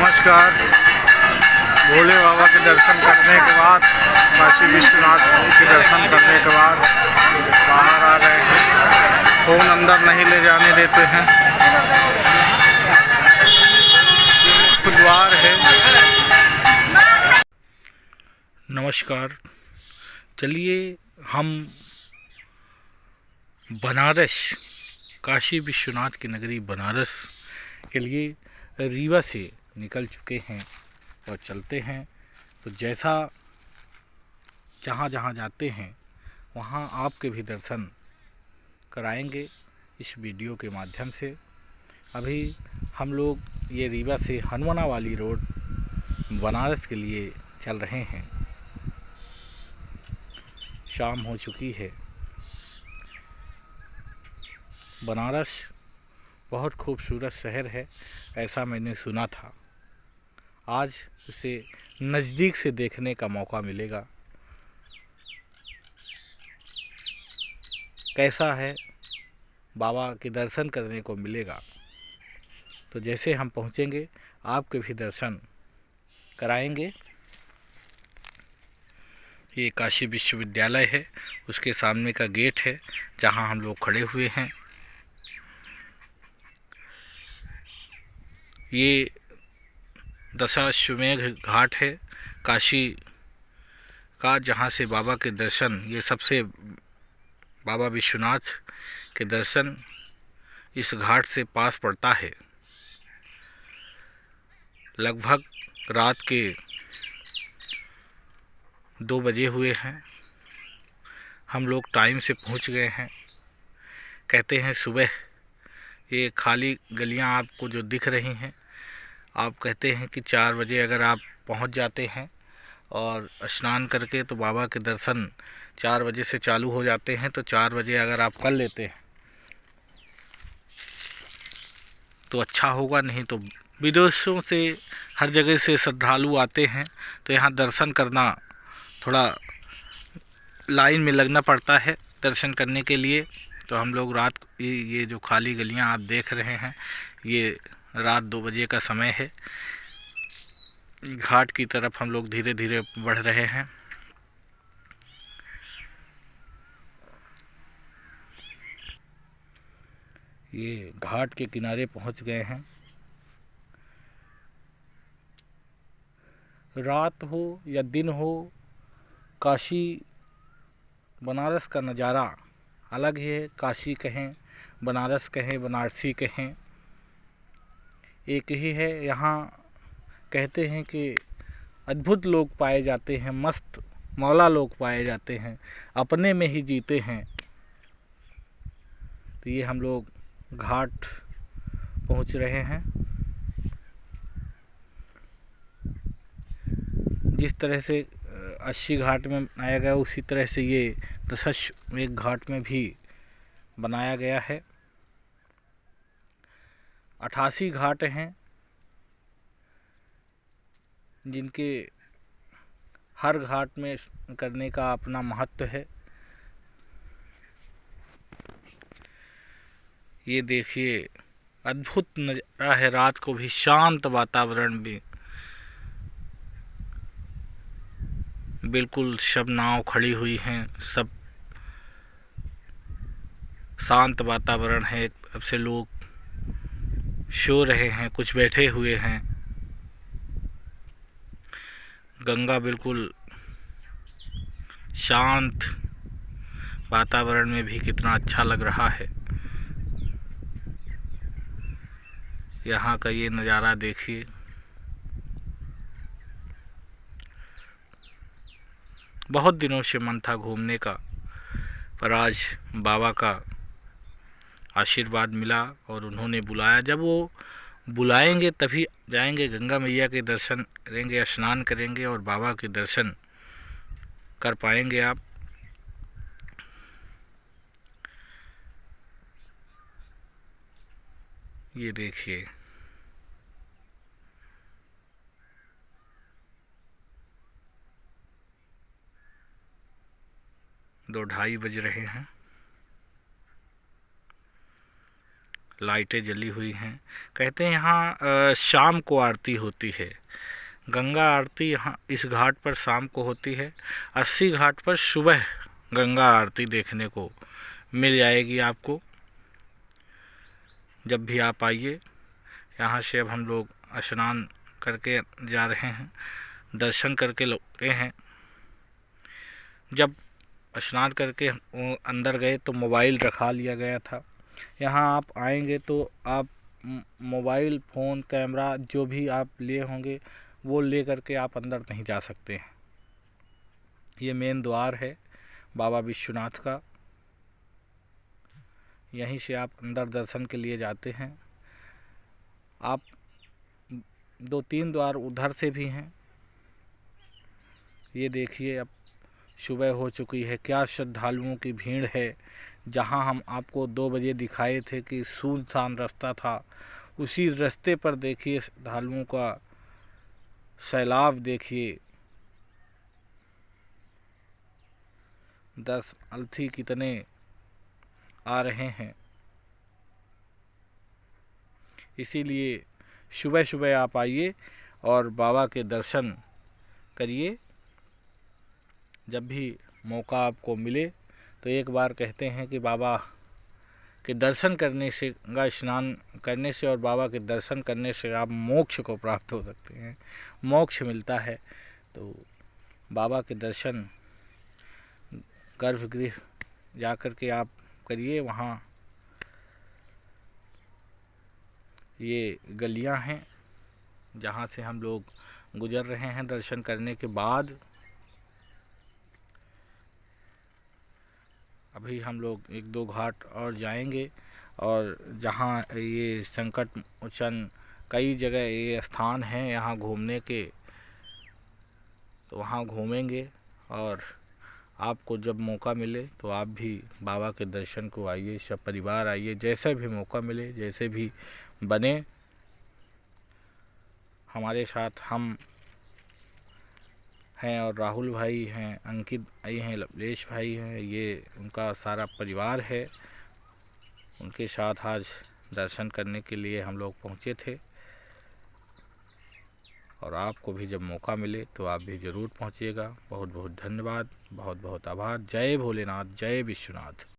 नमस्कार। भोले बाबा के दर्शन करने के बाद, काशी विश्वनाथ के दर्शन करने के बाद बाहर आ गए हैं। फ़ोन अंदर नहीं ले जाने देते हैं। द्वार है। नमस्कार। चलिए हम बनारस, काशी विश्वनाथ की नगरी बनारस के लिए रीवा से निकल चुके हैं और चलते हैं। तो जैसा जहाँ जहाँ जाते हैं वहाँ आपके भी दर्शन कराएंगे इस वीडियो के माध्यम से। अभी हम लोग ये रीवा से हनुमाना वाली रोड बनारस के लिए चल रहे हैं। शाम हो चुकी है। बनारस बहुत खूबसूरत शहर है, ऐसा मैंने सुना था। आज उसे नज़दीक से देखने का मौका मिलेगा। कैसा है, बाबा के दर्शन करने को मिलेगा। तो जैसे हम पहुंचेंगे आपके भी दर्शन कराएंगे। ये काशी विश्वविद्यालय है, उसके सामने का गेट है जहां हम लोग खड़े हुए हैं। ये दशाश्वमेध घाट है काशी का, जहां से बाबा के दर्शन, ये सबसे बाबा विश्वनाथ के दर्शन इस घाट से पास पड़ता है। लगभग रात के 2 बजे हुए हैं। हम लोग टाइम से पहुंच गए हैं। कहते हैं सुबह ये खाली गलियां आपको जो दिख रही हैं, आप कहते हैं कि 4 बजे अगर आप पहुंच जाते हैं और स्नान करके, तो बाबा के दर्शन 4 बजे से चालू हो जाते हैं। तो 4 बजे अगर आप कर लेते हैं तो अच्छा होगा, नहीं तो विदेशों से हर जगह से श्रद्धालु आते हैं तो यहाँ दर्शन करना, थोड़ा लाइन में लगना पड़ता है दर्शन करने के लिए। तो हम लोग रात, ये जो खाली गलियां आप देख रहे हैं, ये रात 2 बजे का समय है। घाट की तरफ हम लोग धीरे धीरे बढ़ रहे हैं। ये घाट के किनारे पहुंच गए हैं। रात हो या दिन हो, काशी बनारस का नज़ारा अलग ही है। काशी कहें, बनारस कहें, बनारसी कहें, एक ही है। यहाँ कहते हैं कि अद्भुत लोग पाए जाते हैं, मस्त मौला लोग पाए जाते हैं, अपने में ही जीते हैं। तो ये हम लोग घाट पहुंच रहे हैं। जिस तरह से 80 घाट में बनाया गया, उसी तरह से ये दशाश्वमेध घाट में भी बनाया गया है। 88 घाट हैं, जिनके हर घाट में करने का अपना महत्व है। ये देखिए, अद्भुत नज़ारा है। रात को भी शांत वातावरण में, बिल्कुल सब नाव खड़ी हुई हैं, सब शांत वातावरण है। अब से लोग सो रहे हैं, कुछ बैठे हुए हैं। गंगा बिल्कुल शांत वातावरण में भी कितना अच्छा लग रहा है। यहाँ का ये नज़ारा देखिए। बहुत दिनों से मन था घूमने का, पर आज बाबा का आशीर्वाद मिला और उन्होंने बुलाया। जब वो बुलाएंगे तभी जाएंगे, गंगा मैया के दर्शन करेंगे, स्नान करेंगे और बाबा के दर्शन कर पाएंगे आप। ये देखिए, 2:30 बज रहे हैं। लाइटें जली हुई हैं। कहते हैं यहाँ शाम को आरती होती है, गंगा आरती यहाँ इस घाट पर शाम को होती है। 80 घाट पर सुबह गंगा आरती देखने को मिल जाएगी आपको। जब भी आप आइए, यहाँ से अब हम लोग स्नान करके जा रहे हैं, दर्शन करके लौटे हैं। जब स्नान करके अंदर गए तो मोबाइल रखा लिया गया था। यहाँ आप आएंगे तो आप मोबाइल फ़ोन कैमरा जो भी आप लिए होंगे वो ले करके आप अंदर नहीं जा सकते हैं। ये मेन द्वार है बाबा विश्वनाथ का, यहीं से आप अंदर दर्शन के लिए जाते हैं। आप 2-3 द्वार उधर से भी हैं। ये देखिए अब सुबह हो चुकी है, क्या श्रद्धालुओं की भीड़ है। जहां हम आपको 2 बजे दिखाए थे कि सुनसान रास्ता था, उसी रास्ते पर देखिए श्रद्धालुओं का सैलाब देखिए। दर्शनार्थी कितने आ रहे हैं। इसीलिए सुबह सुबह आप आइए और बाबा के दर्शन करिए। जब भी मौका आपको मिले तो एक बार कहते हैं कि बाबा के दर्शन करने से, गंगा स्नान करने से और बाबा के दर्शन करने से आप मोक्ष को प्राप्त हो सकते हैं, मोक्ष मिलता है। तो बाबा के दर्शन गर्भगृह जाकर के आप करिए। वहाँ ये गलियां हैं जहाँ से हम लोग गुजर रहे हैं दर्शन करने के बाद। अभी हम लोग 1-2 घाट और जाएंगे, और जहाँ ये संकट मोचन कई जगह ये स्थान हैं यहाँ घूमने के, तो वहाँ घूमेंगे। और आपको जब मौका मिले तो आप भी बाबा के दर्शन को आइए, सब परिवार आइए, जैसे भी मौका मिले, जैसे भी बने। हमारे साथ हम हैं और राहुल भाई हैं, अंकित भाई हैं, लवलेश भाई हैं, ये उनका सारा परिवार है। उनके साथ आज दर्शन करने के लिए हम लोग पहुँचे थे। और आपको भी जब मौका मिले तो आप भी ज़रूर पहुँचिएगा। बहुत बहुत धन्यवाद, बहुत बहुत आभार। जय भोलेनाथ, जय विश्वनाथ।